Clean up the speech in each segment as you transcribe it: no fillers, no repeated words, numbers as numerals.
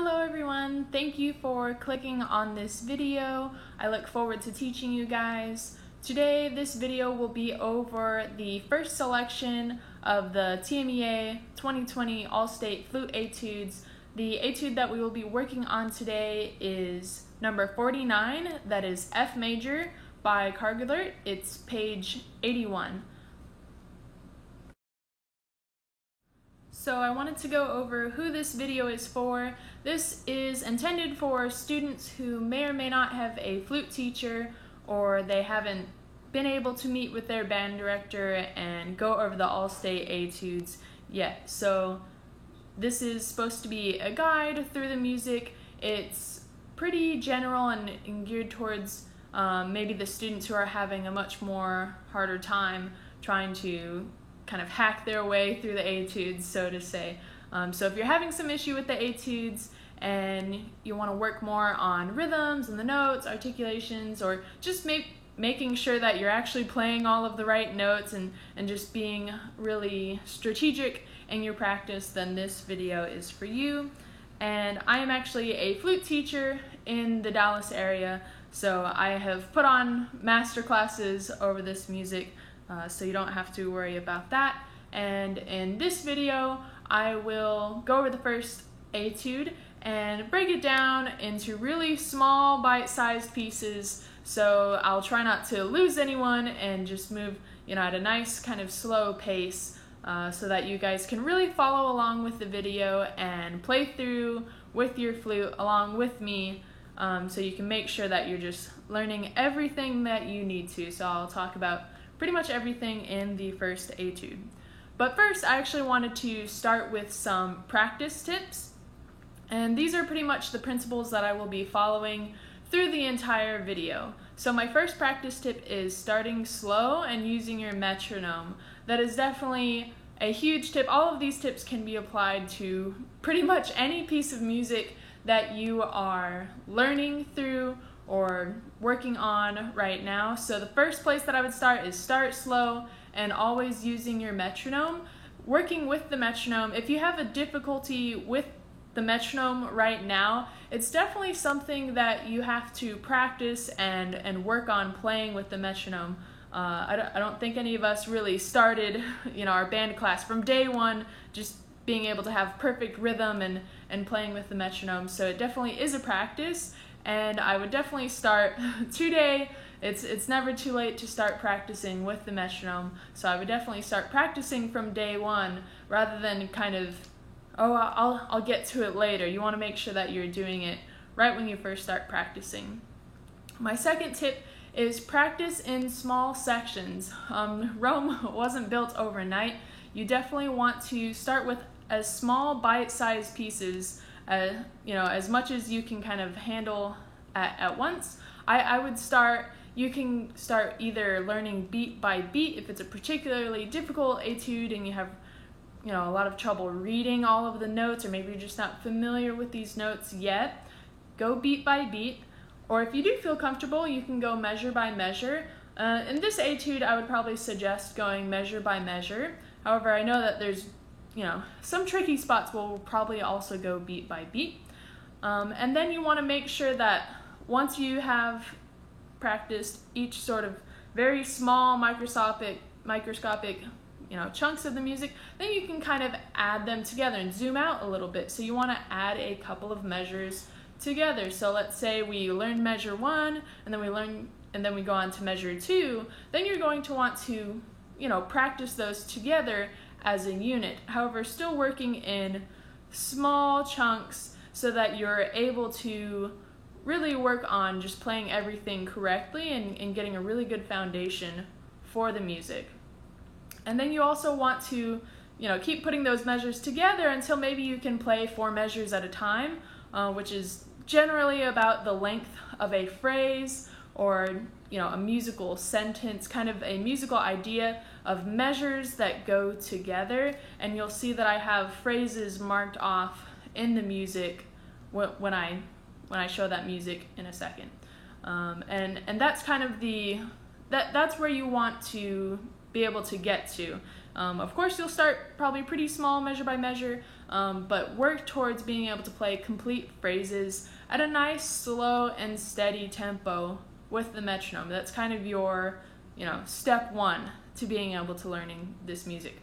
Hello everyone, thank you for clicking on this video. I look forward to teaching you guys. Today this video will be over the first selection of the TMEA 2020 All-State Flute Etudes. The etude that we will be working on today is number 49, that is F major by Kargelert. It's page 81. So I wanted to go over who this video is for. This is intended for students who may or may not have a flute teacher, or they haven't been able to meet with their band director and go over the All-State Etudes yet. So this is supposed to be a guide through the music. It's pretty general and geared towards maybe the students who are having a much more harder time trying to kind of hack their way through the etudes, so to say. So if you're having some issue with the etudes and you want to work more on rhythms and the notes, articulations, or just making sure that you're actually playing all of the right notes and just being really strategic in your practice, then this video is for you. And I am actually a flute teacher in the Dallas area, so I have put on master classes over this music, so you don't have to worry about that. And in this video, I will go over the first etude and break it down into really small bite-sized pieces, so I'll try not to lose anyone and just move at a nice kind of slow pace, so that you guys can really follow along with the video and play through with your flute along with me, so you can make sure that you're just learning everything that you need to. So I'll talk about pretty much everything in the first etude. But first, I actually wanted to start with some practice tips. And these are pretty much the principles that I will be following through the entire video. So my first practice tip is starting slow and using your metronome. That is definitely a huge tip. All of these tips can be applied to pretty much any piece of music that you are learning through or working on right now. So the first place that I would start is start slow and always using your metronome. Working with the metronome, if you have a difficulty with the metronome right now, it's definitely something that you have to practice and work on playing with the metronome. I don't think any of us really started our band class from day one just being able to have perfect rhythm and playing with the metronome. So it definitely is a practice. And I would definitely start today. It's never too late to start practicing with the metronome. So I would definitely start practicing from day one rather than kind of, I'll get to it later. You want to make sure that you're doing it right when you first start practicing. My second tip is practice in small sections. Rome wasn't built overnight. You definitely want to start with as small bite-sized pieces, as much as you can kind of handle at once. I would start, you can start either learning beat by beat if it's a particularly difficult etude and you have a lot of trouble reading all of the notes, or maybe you're just not familiar with these notes yet. Go beat by beat, or if you do feel comfortable, you can go measure by measure. In this etude, I would probably suggest going measure by measure. However, I know that there's some tricky spots where we'll probably also go beat by beat. And then you want to make sure that once you have practiced each sort of very small microscopic chunks of the music, then you can kind of add them together and zoom out a little bit. So you want to add a couple of measures together. So let's say we learn measure 1 and then we go on to measure 2. Then you're going to want to practice those together as a unit. However, still working in small chunks so that you're able to really work on just playing everything correctly and getting a really good foundation for the music. And then you also want to keep putting those measures together until maybe you can play 4 measures at a time, which is generally about the length of a phrase or a musical sentence, kind of a musical idea of measures that go together. And you'll see that I have phrases marked off in the music when I show that music in a second. And that's kind of that's where you want to be able to get to. Of course, you'll start probably pretty small, measure by measure, but work towards being able to play complete phrases at a nice, slow, and steady tempo with the metronome. That's kind of your, step one to being able to learning this music.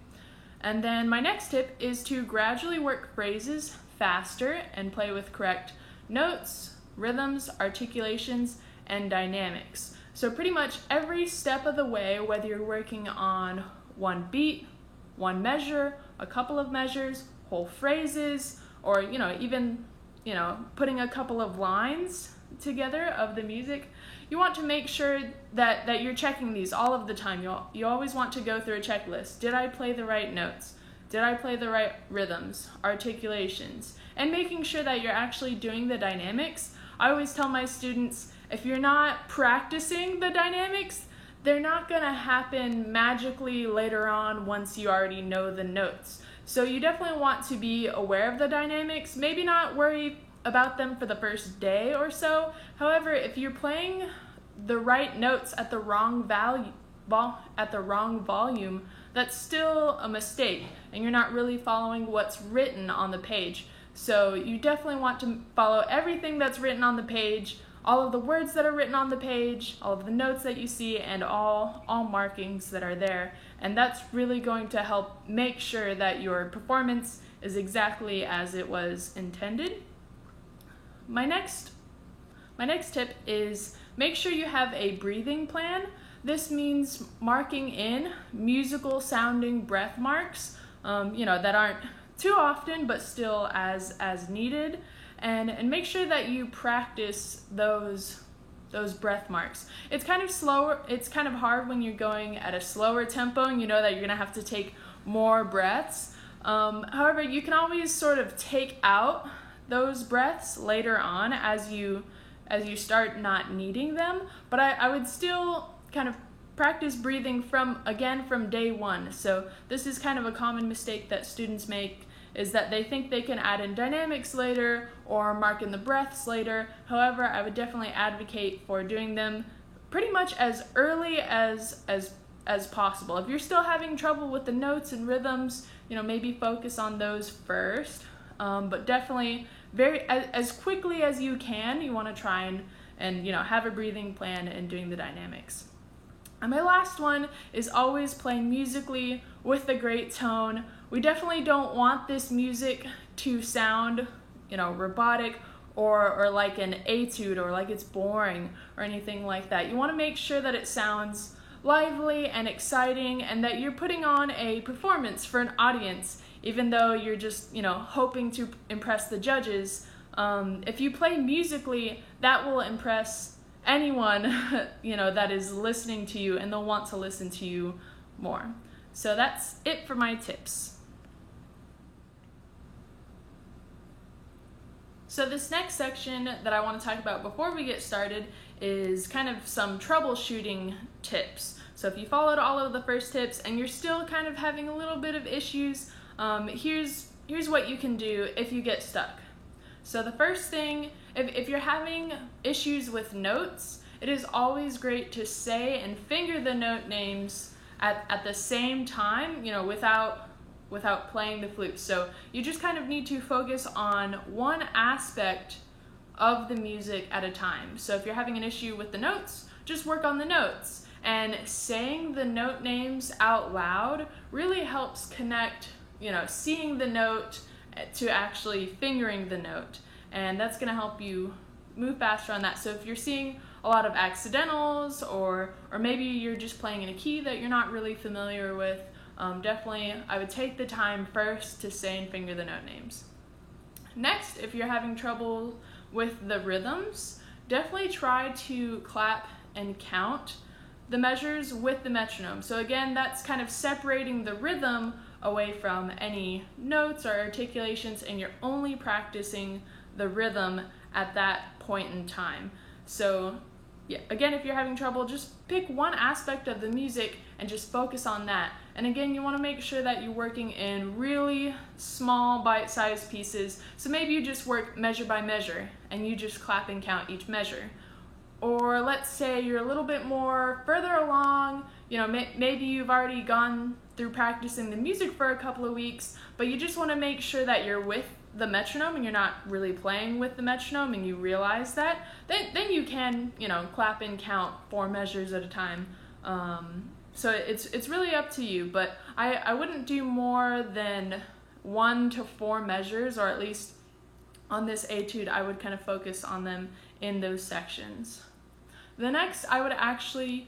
And then my next tip is to gradually work phrases faster and play with correct notes, rhythms, articulations, and dynamics. So pretty much every step of the way, whether you're working on one beat, one measure, a couple of measures, whole phrases, or even putting a couple of lines together of the music, you want to make sure that you're checking these all of the time. You always want to go through a checklist. Did I play the right notes? Did I play the right rhythms, articulations? And making sure that you're actually doing the dynamics. I always tell my students, if you're not practicing the dynamics, they're not gonna happen magically later on once you already know the notes. So you definitely want to be aware of the dynamics, maybe not worry about them for the first day or so. However, if you're playing the right notes at the wrong volume, that's still a mistake, and you're not really following what's written on the page. So you definitely want to follow everything that's written on the page, all of the words that are written on the page, all of the notes that you see, and all markings that are there. And that's really going to help make sure that your performance is exactly as it was intended. My next tip is make sure you have a breathing plan. This means marking in musical sounding breath marks, that aren't too often, but still as needed. And make sure that you practice those breath marks. It's kind of slower, it's kind of hard when you're going at a slower tempo and you know that you're gonna have to take more breaths. However, you can always sort of take out those breaths later on as you start not needing them, but I would still kind of practice breathing from day one. So this is kind of a common mistake that students make, is that they think they can add in dynamics later or mark in the breaths later. However, I would definitely advocate for doing them pretty much as early as possible. If you're still having trouble with the notes and rhythms, maybe focus on those first. But definitely as quickly as you can, you want to try and have a breathing plan and doing the dynamics. And my last one is always playing musically with a great tone. We definitely don't want this music to sound, robotic or like an etude or like it's boring or anything like that. You want to make sure that it sounds lively and exciting and that you're putting on a performance for an audience, even though you're just, hoping to impress the judges. If you play musically, that will impress anyone, that is listening to you, and they'll want to listen to you more. So that's it for my tips. So this next section that I want to talk about before we get started is kind of some troubleshooting tips. So if you followed all of the first tips and you're still kind of having a little bit of issues, here's what you can do if you get stuck. So the first thing, if you're having issues with notes, it is always great to say and finger the note names at the same time, without playing the flute. So you just kind of need to focus on one aspect of the music at a time. So if you're having an issue with the notes, just work on the notes. And saying the note names out loud really helps connect, seeing the note to actually fingering the note. And that's going to help you move faster on that. So if you're seeing a lot of accidentals or maybe you're just playing in a key that you're not really familiar with, definitely I would take the time first to say and finger the note names. Next, if you're having trouble with the rhythms, definitely try to clap and count the measures with the metronome. So again, that's kind of separating the rhythm away from any notes or articulations, and you're only practicing the rhythm at that point in time. So yeah, again, if you're having trouble, just pick one aspect of the music and just focus on that. And again, you want to make sure that you're working in really small bite-sized pieces. So maybe you just work measure by measure and you just clap and count each measure. Or let's say you're a little bit more further along, you know, maybe you've already gone through practicing the music for a couple of weeks, but you just want to make sure that you're with the metronome and you're not really playing with the metronome, and you realize that, then you can, you know, clap and count 4 measures at a time. So it's really up to you, but I wouldn't do more than 1 to 4 measures, or at least on this etude I would kind of focus on them in those sections. The next, I would actually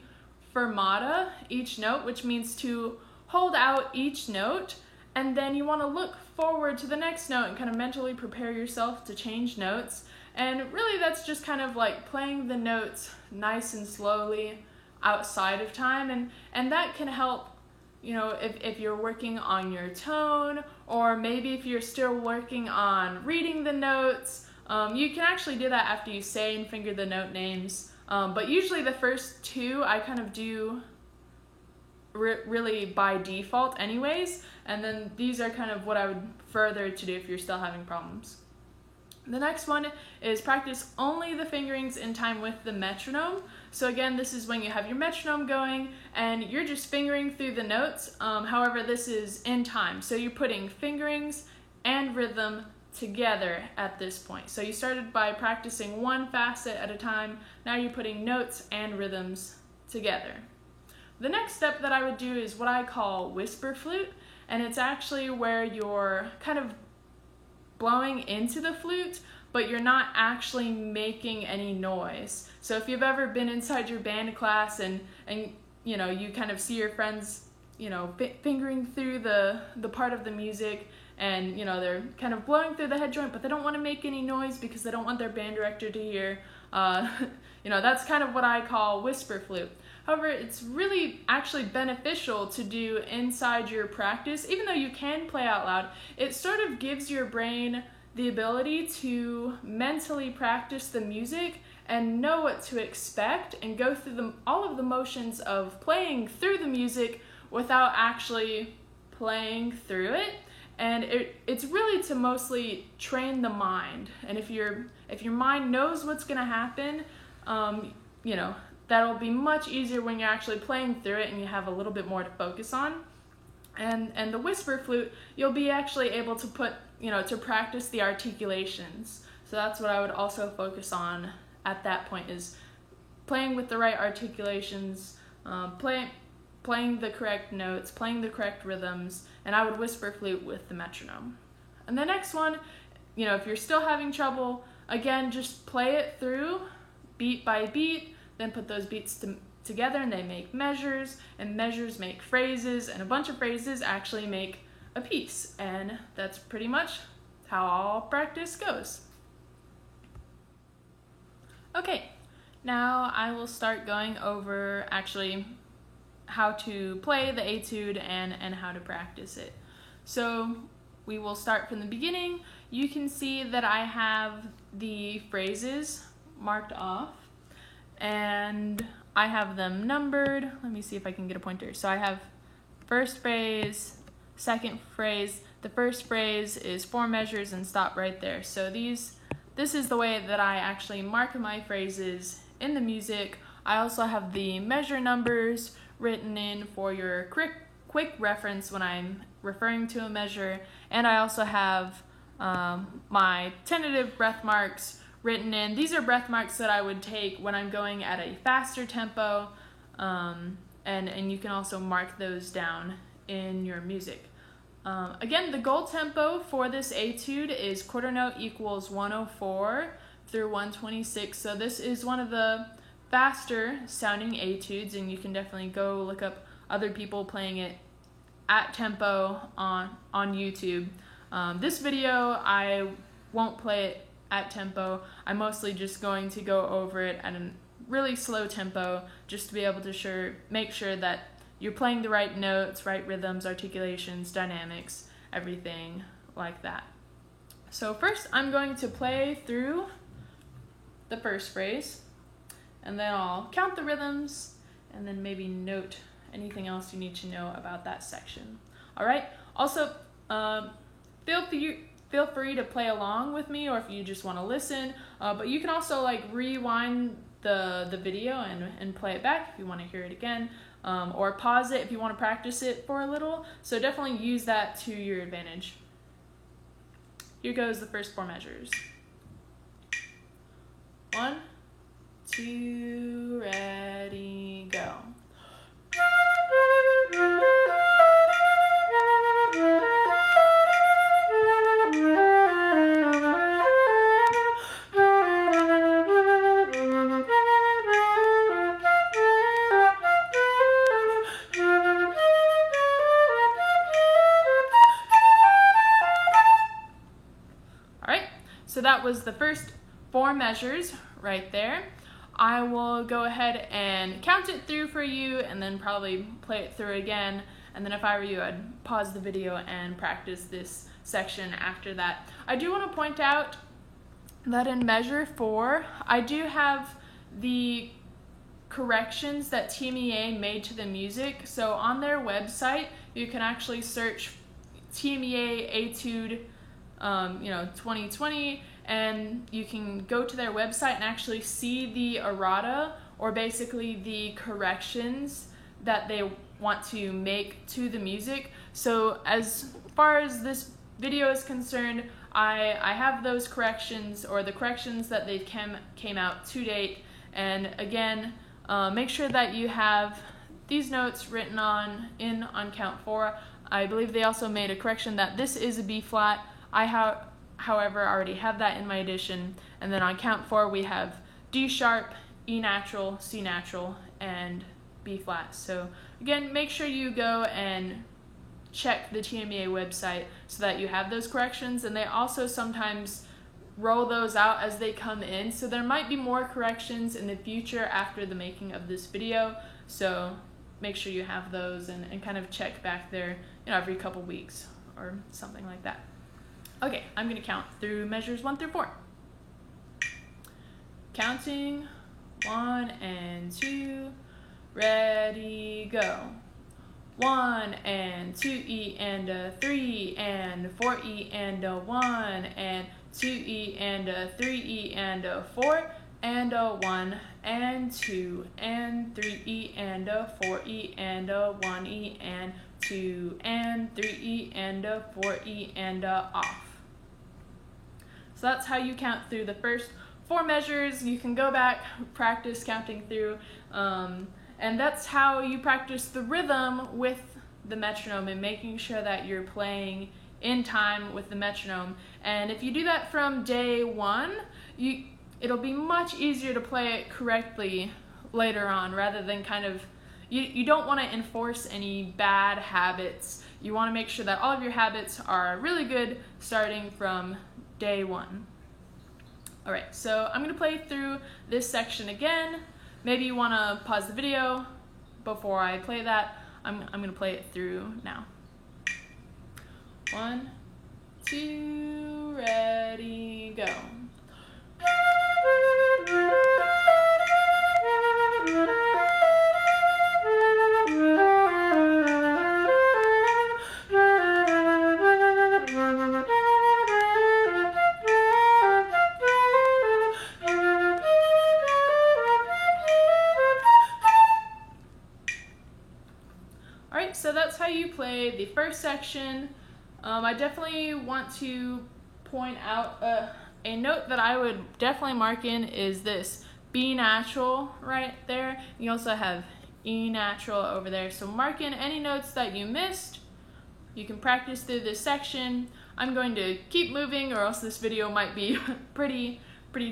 fermata each note, which means to hold out each note, and then you want to look forward to the next note and kind of mentally prepare yourself to change notes. And really that's just kind of like playing the notes nice and slowly outside of time, and that can help, you know, if you're working on your tone, or maybe if you're still working on reading the notes. You can actually do that after you say and finger the note names, but usually the first 2 I kind of do really by default anyways, and then these are kind of what I would further to do if you're still having problems. The next one is practice only the fingerings in time with the metronome. So again, this is when you have your metronome going and you're just fingering through the notes. However, this is in time. So you're putting fingerings and rhythm together at this point. So you started by practicing one facet at a time. Now you're putting notes and rhythms together. The next step that I would do is what I call whisper flute, and it's actually where you're kind of blowing into the flute, but you're not actually making any noise. So if you've ever been inside your band class and you know, you kind of see your friends, you know, fingering through the part of the music, and you know, they're kind of blowing through the head joint, but they don't want to make any noise because they don't want their band director to hear. You know, that's kind of what I call whisper flute. However, it's really actually beneficial to do inside your practice. Even though you can play out loud, it sort of gives your brain the ability to mentally practice the music and know what to expect and go through all of the motions of playing through the music without actually playing through it. And it's really to mostly train the mind. And if your mind knows what's going to happen, you know, that'll be much easier when you're actually playing through it and you have a little bit more to focus on. And the whisper flute, you'll be actually able to put, you know, to practice the articulations. So that's what I would also focus on at that point, is playing with the right articulations, playing the correct notes, playing the correct rhythms, and I would whisper flute with the metronome. And the next one, you know, if you're still having trouble, again, just play it through beat by beat, then put those beats together and they make measures, and measures make phrases, and a bunch of phrases actually make a piece. And that's pretty much how all practice goes. Okay, now I will start going over actually how to play the etude and how to practice it. So we will start from the beginning. You can see that I have the phrases marked off, and I have them numbered. Let me see if I can get a pointer. So I have first phrase, second phrase. The first phrase is 4 measures and stop right there. So this is the way that I actually mark my phrases in the music. I also have the measure numbers written in for your quick reference when I'm referring to a measure, and I also have my tentative breath marks written in. These are breath marks that I would take when I'm going at a faster tempo, and you can also mark those down in your music. Again, the goal tempo for this etude is quarter note equals 104 through 126, so this is one of the faster sounding etudes, and you can definitely go look up other people playing it at tempo on YouTube. This video, I won't play it at tempo. I'm mostly just going to go over it at a really slow tempo, just to be able to make sure that you're playing the right notes, right rhythms, articulations, dynamics, everything like that. So first I'm going to play through the first phrase, and then I'll count the rhythms and then maybe note anything else you need to know about that section. All right. Also, feel free to play along with me, or if you just want to listen, but you can also like rewind the video and play it back if you want to hear it again, or pause it if you want to practice it for a little. So definitely use that to your advantage. Here goes the first 4 measures. 1, 2, ready, go. So that was the first 4 measures right there. I will go ahead and count it through for you and then probably play it through again. And then if I were you, I'd pause the video and practice this section after that. I do want to point out that in measure 4, I do have the corrections that TMEA made to the music. So on their website, you can actually search TMEA Etude 2020, and you can go to their website and actually see the errata, or basically the corrections that they want to make to the music. So as far as this video is concerned, I have those corrections, or the corrections that they came out to date. And again, make sure that you have these notes written on count 4. I believe they also made a correction that this is a B flat. However, already have that in my edition. And then on count 4, we have D sharp, E natural, C natural, and B flat. So again, make sure you go and check the TMEA website so that you have those corrections. And they also sometimes roll those out as they come in. So there might be more corrections in the future after the making of this video. So make sure you have those and kind of check back there, every couple weeks or something like that. Okay, I'm going to count through measures 1 through 4. Counting 1 and 2, ready, go. 1 and 2E and a 3 and 4E and a 1 and 2E and a 3E and a 4 and a 1 and 2 and 3E and a 4E and a 1E and 2 and 3E and a 4E and a off. So that's how you count through the first 4 measures. You can go back, practice counting through, and that's how you practice the rhythm with the metronome and making sure that you're playing in time with the metronome. And if you do that from day 1, it'll be much easier to play it correctly later on, rather than you don't want to enforce any bad habits. You want to make sure that all of your habits are really good starting from day 1. All right, so I'm going to play through this section again. Maybe you want to pause the video before I play that. I'm going to play it through now. 1, 2, ready, go. Alright, so that's how you play the first section. I definitely want to point out a note that I would definitely mark in is this B natural right there. You also have E natural over there. So mark in any notes that you missed. You can practice through this section. I'm going to keep moving, or else this video might be pretty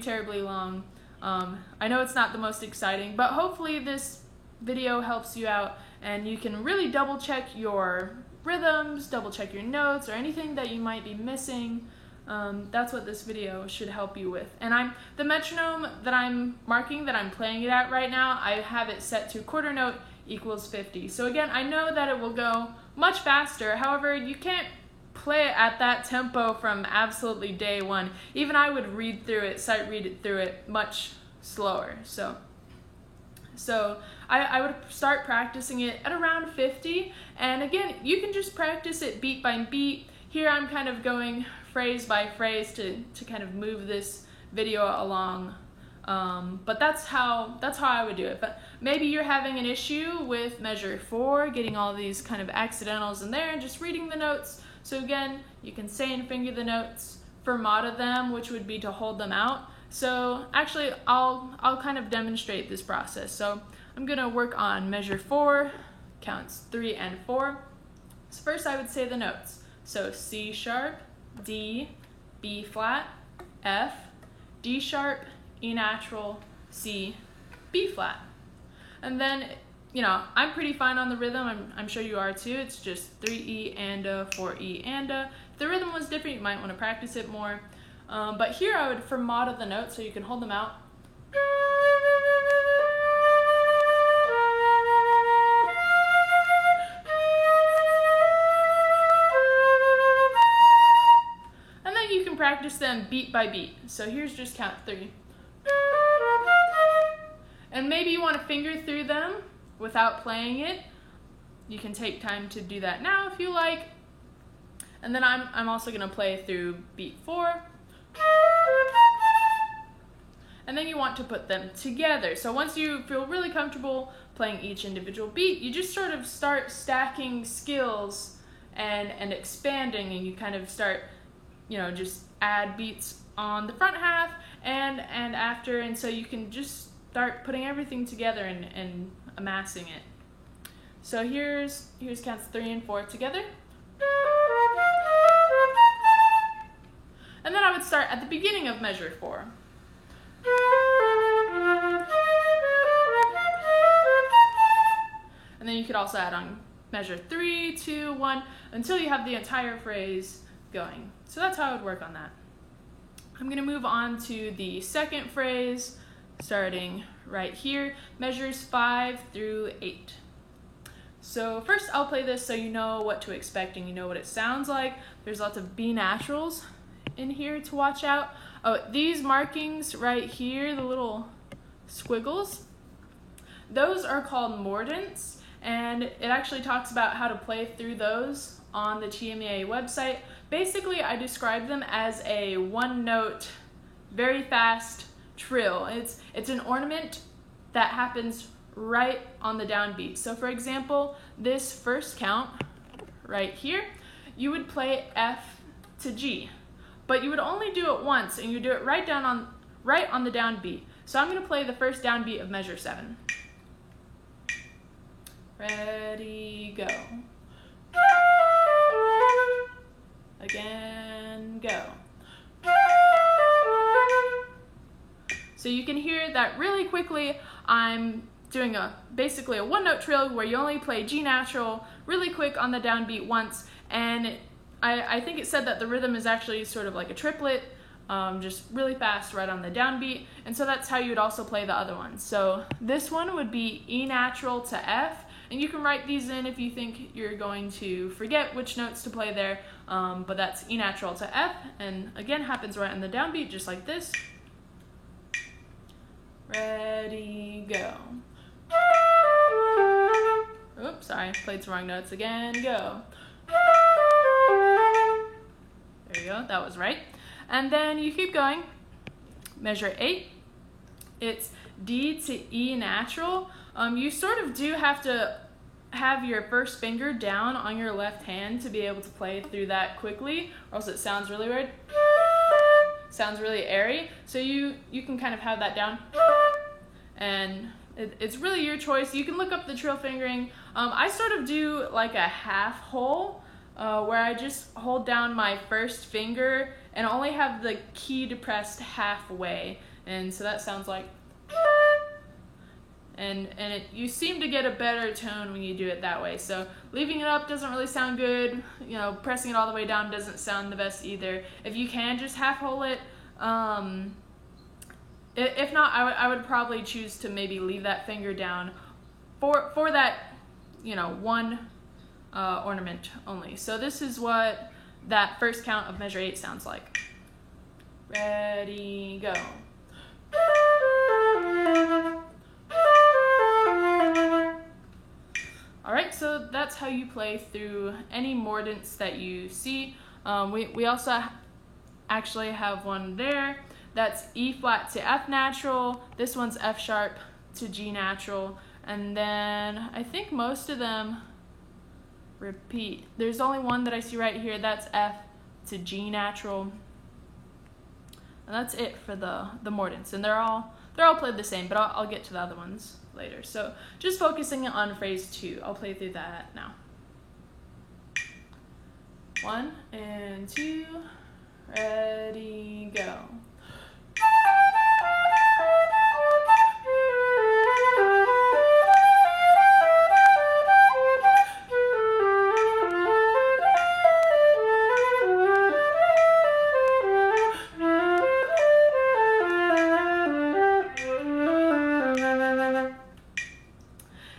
terribly long. I know it's not the most exciting, but hopefully this video helps you out and you can really double check your rhythms, double check your notes, or anything that you might be missing. That's what this video should help you with. And the metronome that I'm marking, that I'm playing it at right now, I have it set to quarter note equals 50. So again, I know that it will go much faster. However, you can't play it at that tempo from absolutely day 1. Even I would sight read it through it much slower. So I would start practicing it at around 50. And again, you can just practice it beat by beat. Here I'm kind of going phrase by phrase to kind of move this video along But that's how I would do it. But maybe you're having an issue with measure 4, getting all these kind of accidentals in there and just reading the notes. So again, you can say and finger the notes, fermata them, which would be to hold them out. So actually, I'll kind of demonstrate this process. So I'm gonna work on measure 4, counts 3 and 4. So first I would say the notes. So C sharp, D, B flat, F, D sharp, E natural, C, B flat. And then, you know, I'm pretty fine on the rhythm. I'm sure you are too. It's just 3E and a, 4E and a. If the rhythm was different, you might want to practice it more. But here I would fermata the notes so you can hold them out. And then you can practice them beat by beat. So here's just count 3. And maybe you want to finger through them without playing it. You can take time to do that now if you like. And then I'm also going to play through beat 4. And then you want to put them together. So once you feel really comfortable playing each individual beat, you just sort of start stacking skills and expanding, and you kind of start, you know, just add beats on the front half and after, and so you can just start putting everything together and amassing it. So here's counts 3 and 4 together. And then I would start at the beginning of measure 4. And then you could also add on measure 3, 2, 1, until you have the entire phrase going. So that's how I would work on that. I'm going to move on to the second phrase, starting right here, measures 5 through 8. So first I'll play this so you know what to expect and you know what it sounds like. There's lots of B naturals in here to watch out. Oh, these markings right here, the little squiggles, those are called mordents, and it actually talks about how to play through those on the TMEA website. Basically, I describe them as a one-note, very fast trill. It's an ornament that happens right on the downbeat. So for example, this first count right here, you would play F to G, but you would only do it once, and you do it right on the downbeat. So I'm going to play the first downbeat of measure 7. Ready, go. Again, go. So you can hear that really quickly. I'm doing basically a one-note trill where you only play G natural really quick on the downbeat once, and I think it said that the rhythm is actually sort of like a triplet, just really fast right on the downbeat, and so that's how you would also play the other ones. So this one would be E natural to F, and you can write these in if you think you're going to forget which notes to play there, but that's E natural to F, and again happens right on the downbeat just like this. Ready, go. Oops, sorry, played some wrong notes again, go. There you go, that was right. And then you keep going. Measure 8, it's D to E natural. You sort of do have to have your first finger down on your left hand to be able to play through that quickly, or else it sounds really weird. Sounds really airy. So you can kind of have that down. And it's really your choice. You can look up the trill fingering. I sort of do like a half hole where I just hold down my first finger and only have the key depressed halfway. And so that sounds like, and you seem to get a better tone when you do it that way. So leaving it up doesn't really sound good. You know, pressing it all the way down doesn't sound the best either. If you can just half hole it, if not, I would probably choose to maybe leave that finger down for that, you know, one ornament only. So this is what that first count of measure 8 sounds like. Ready, go. Alright, so that's how you play through any mordents that you see. We also actually have one there that's E flat to F natural. This one's F sharp to G natural. And then I think most of them repeat. There's only one that I see right here, that's F to G natural. And that's it for the mordents. And they're all played the same, but I'll get to the other ones later. So just focusing on phrase 2. I'll play through that now. 1 and 2, ready, go.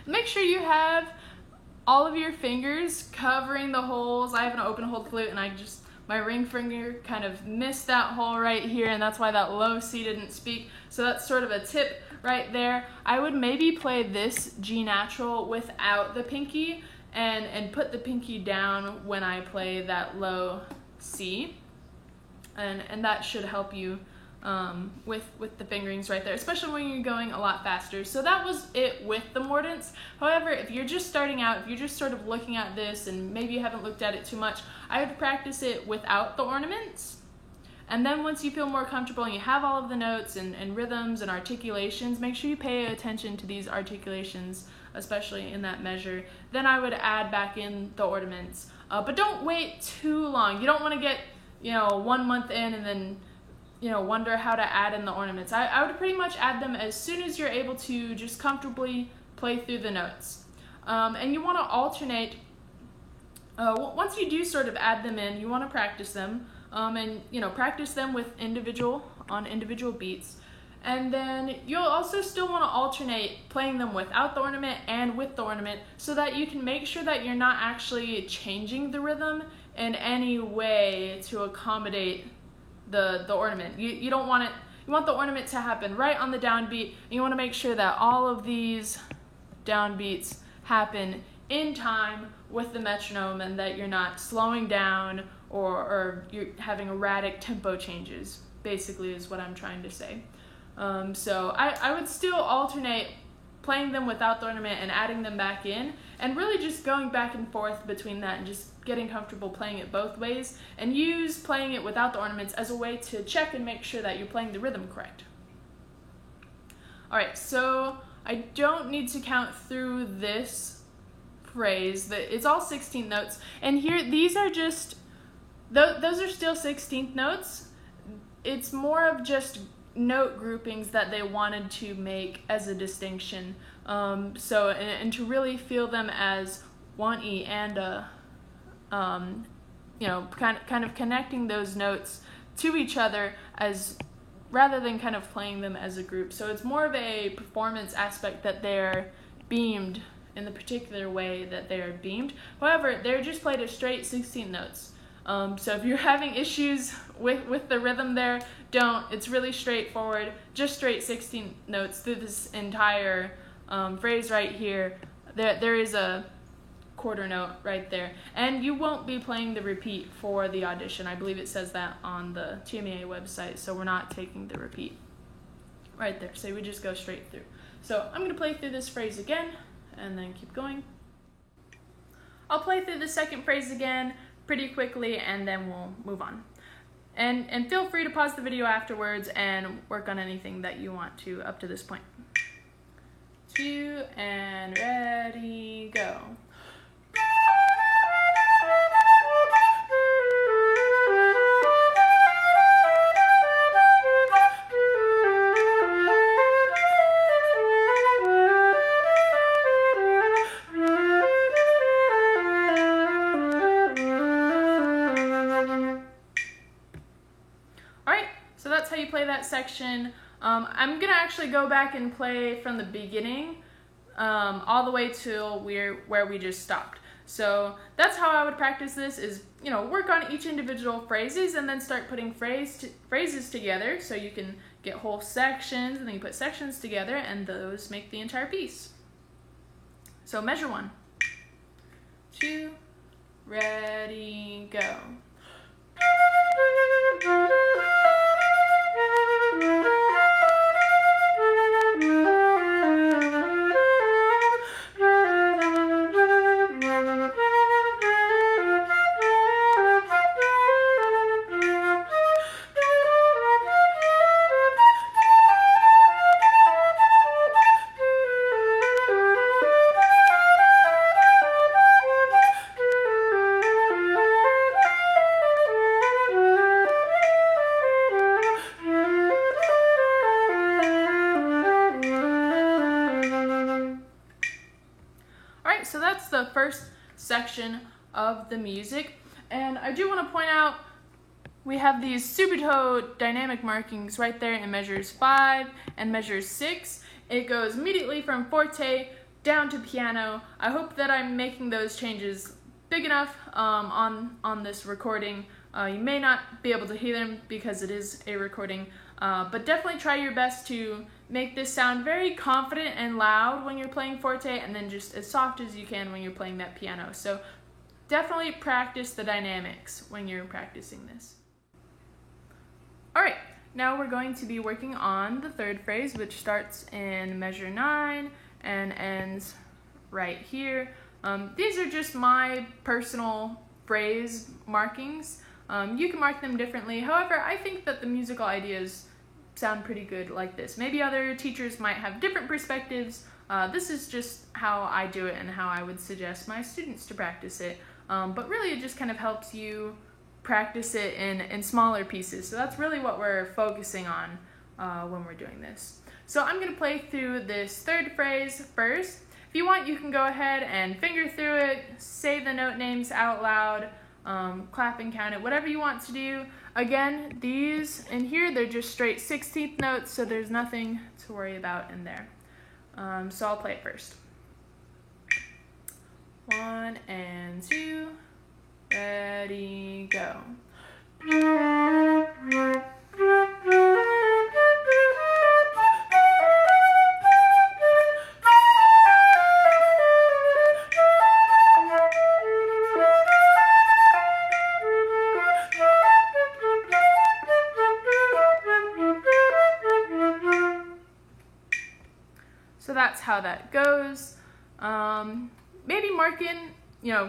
Make sure you have all of your fingers covering the holes. I have an open hole flute and my ring finger kind of missed that hole right here, and that's why that low C didn't speak. So that's sort of a tip right there. I would maybe play this G natural without the pinky and put the pinky down when I play that low C. And that should help you with the fingerings right there, especially when you're going a lot faster. So that was it with the mordents. However, if you're just starting out, if you're just sort of looking at this and maybe you haven't looked at it too much, I would practice it without the ornaments. And then once you feel more comfortable and you have all of the notes and rhythms and articulations, make sure you pay attention to these articulations, especially in that measure. Then I would add back in the ornaments. But don't wait too long. You don't want to get 1 month in and then wonder how to add in the ornaments. I would pretty much add them as soon as you're able to just comfortably play through the notes. And you want to alternate, once you do sort of add them in, you want to practice them, and practice them with individual beats. And then you'll also still want to alternate playing them without the ornament and with the ornament, so that you can make sure that you're not actually changing the rhythm in any way to accommodate the ornament. You don't want it. You want the ornament to happen right on the downbeat, and you want to make sure that all of these downbeats happen in time with the metronome, and that you're not slowing down or you're having erratic tempo changes, basically is what I'm trying to say. So I would still alternate playing them without the ornament and adding them back in, and really just going back and forth between that and just getting comfortable playing it both ways, and use playing it without the ornaments as a way to check and make sure that you're playing the rhythm correct. Alright, so I don't need to count through this phrase. It's all 16th notes, and here these are just, those are still 16th notes. It's more of just note groupings that they wanted to make as a distinction. So and to really feel them as one E and a kind of connecting those notes to each other as rather than kind of playing them as a group. So it's more of a performance aspect that they're beamed in the particular way that they're beamed. However, they're just played as straight 16 notes. So if you're having issues with the rhythm there, don't. It's really straightforward, just straight 16 notes through this entire phrase right here. There is a quarter note right there, and you won't be playing the repeat for the audition. I believe it says that on the TMEA website, so we're not taking the repeat right there. So we just go straight through. So I'm going to play through this phrase again and then keep going. I'll play through the second phrase again pretty quickly, and then we'll move on. And feel free to pause the video afterwards and work on anything that you want to up to this point. 2 and ready, go. So that's how you play that section. I'm gonna actually go back and play from the beginning all the way till where we just stopped. So that's how I would practice this, is work on each individual phrases and then start putting phrases together, so you can get whole sections, and then you put sections together, and those make the entire piece. So measure 1, 2, ready, go. first section of the music. And I do want to point out we have these subito dynamic markings right there in measures 5 and measures 6. It goes immediately from forte down to piano. I hope that I'm making those changes big enough on this recording. You may not be able to hear them because it is a recording, but definitely try your best to make this sound very confident and loud when you're playing forte, and then just as soft as you can when you're playing that piano. So definitely practice the dynamics when you're practicing this. Alright, now we're going to be working on the third phrase, which starts in measure 9 and ends right here. These are just my personal phrase markings. You can mark them differently. However, I think that the musical ideas sound pretty good like this. Maybe other teachers might have different perspectives. This is just how I do it and how I would suggest my students to practice it. But really it just kind of helps you practice it in smaller pieces. So that's really what we're focusing on when we're doing this. So I'm going to play through this third phrase first. If you want, you can go ahead and finger through it, say the note names out loud, clap and count it, whatever you want to do. Again, these in here, they're just straight 16th notes, so there's nothing to worry about in there. So I'll play it first. 1 and 2, ready, go. So that's how that goes. Maybe mark in,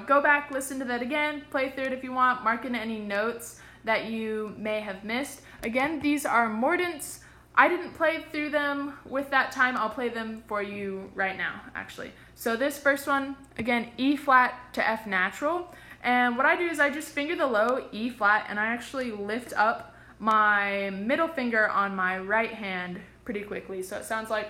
go back, listen to that again, play through it if you want, mark in any notes that you may have missed. Again, these are mordents. I didn't play through them with that time. I'll play them for you right now, actually. So this first one, again, E flat to F natural. And what I do is I just finger the low, E flat, and I actually lift up my middle finger on my right hand pretty quickly. So it sounds like...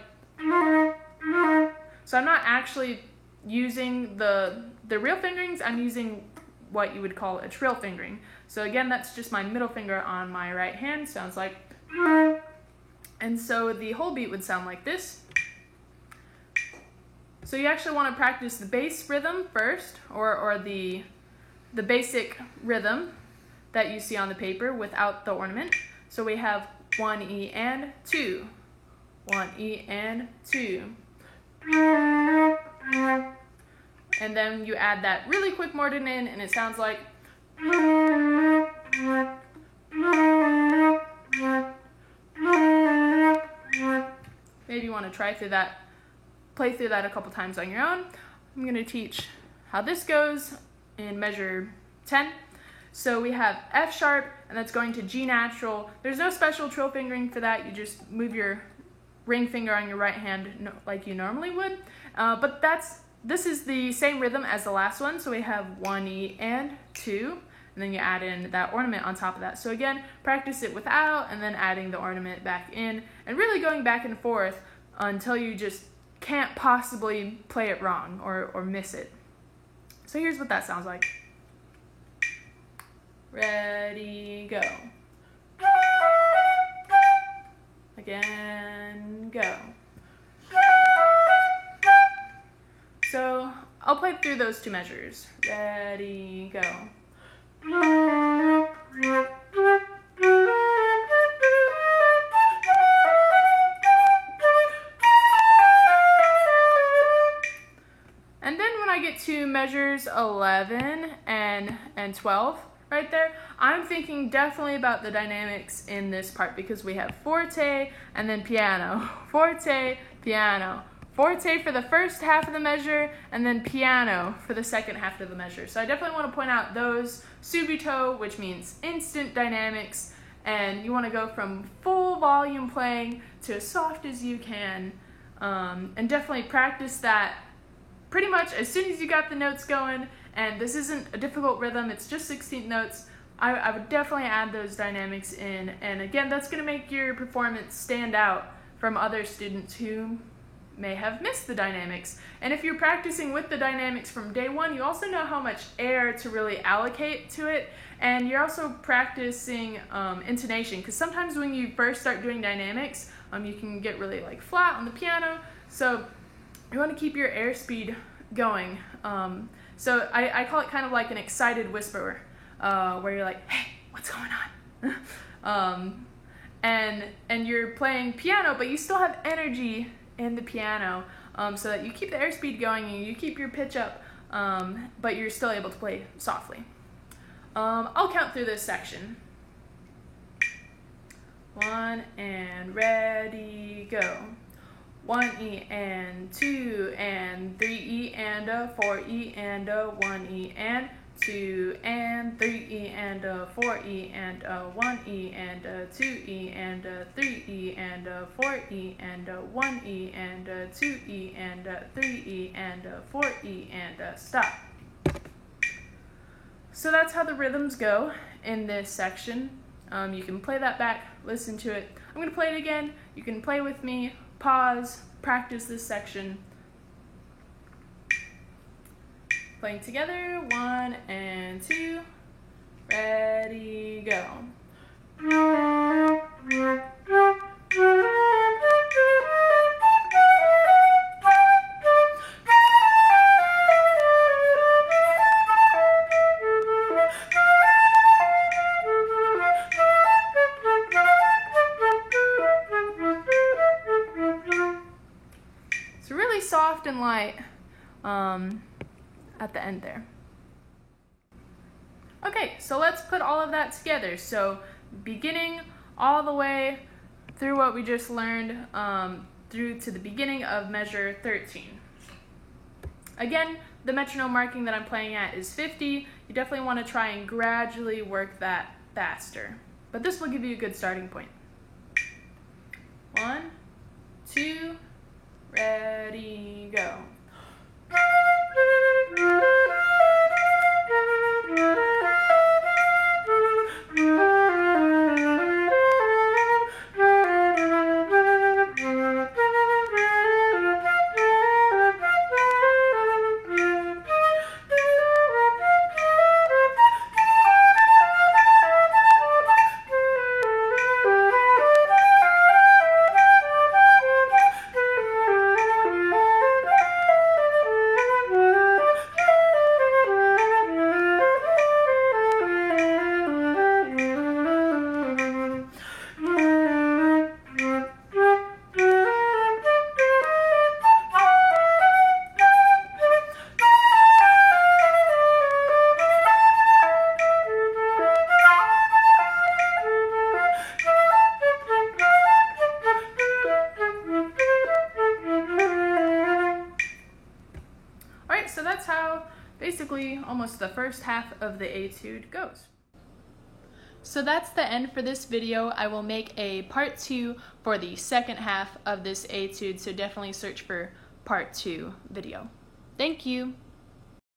So I'm not actually using the real fingerings, I'm using what you would call a trill fingering. So again, that's just my middle finger on my right hand, sounds like... And so the whole beat would sound like this. So you actually want to practice the bass rhythm first, or the basic rhythm that you see on the paper without the ornament. So we have 1 E and 2, 1 E and 2. And then you add that really quick mordent in, and it sounds like... Maybe you want to try through that, play through that a couple times on your own. I'm going to teach how this goes in measure 10. So we have F sharp, and that's going to G natural. There's no special trill fingering for that. You just move your ring finger on your right hand like you normally would. But this is the same rhythm as the last one. So we have 1 E and 2, and then you add in that ornament on top of that. So again, practice it without, and then adding the ornament back in, and really going back and forth until you just can't possibly play it wrong or miss it. So here's what that sounds like. Ready, go. Again, go. So I'll play through those two measures. Ready, go. And then when I get to measures 11 and 12, right there, I'm thinking definitely about the dynamics in this part, because we have forte and then piano, forte, piano, forte for the first half of the measure, and then piano for the second half of the measure. So I definitely want to point out those subito, which means instant dynamics, and you want to go from full volume playing to as soft as you can, and definitely practice that pretty much as soon as you got the notes going. And this isn't a difficult rhythm, it's just 16 notes. I would definitely add those dynamics in, and again, that's going to make your performance stand out from other students who may have missed the dynamics. And if you're practicing with the dynamics from day one, you also know how much air to really allocate to it. And you're also practicing intonation, because sometimes when you first start doing dynamics, you can get really like flat on the piano. So you want to keep your airspeed going. So I call it kind of like an excited whisper, where you're like, hey, what's going on? And you're playing piano, but you still have energy in the piano, so that you keep the airspeed going and you keep your pitch up, but you're still able to play softly. I'll count through this section. 1 and ready, go. 1 E and 2 and 3 E and a 4 E and a 1 E and 2 and 3 E and a 4 E and a 1 E and a 2 E and a 3 E and a 4 E and a 1 E and a 2 E and a 3 E and a 4 E and a stop. So that's how the rhythms go in this section. You can play that back, listen to it. I'm going to play it again. You can play with me, pause, practice this section. Playing together, 1 and 2, ready, go. It's really soft and light at the end there. Okay, so let's put all of that together. So beginning all the way through what we just learned, through to the beginning of measure 13. Again, the metronome marking that I'm playing at is 50. You definitely want to try and gradually work that faster, but this will give you a good starting point. 1, 2, ready, go. So that's how basically almost the first half of the etude goes. So that's the end for this video. I will make a part 2 for the second half of this etude, so definitely search for part 2 video. Thank you.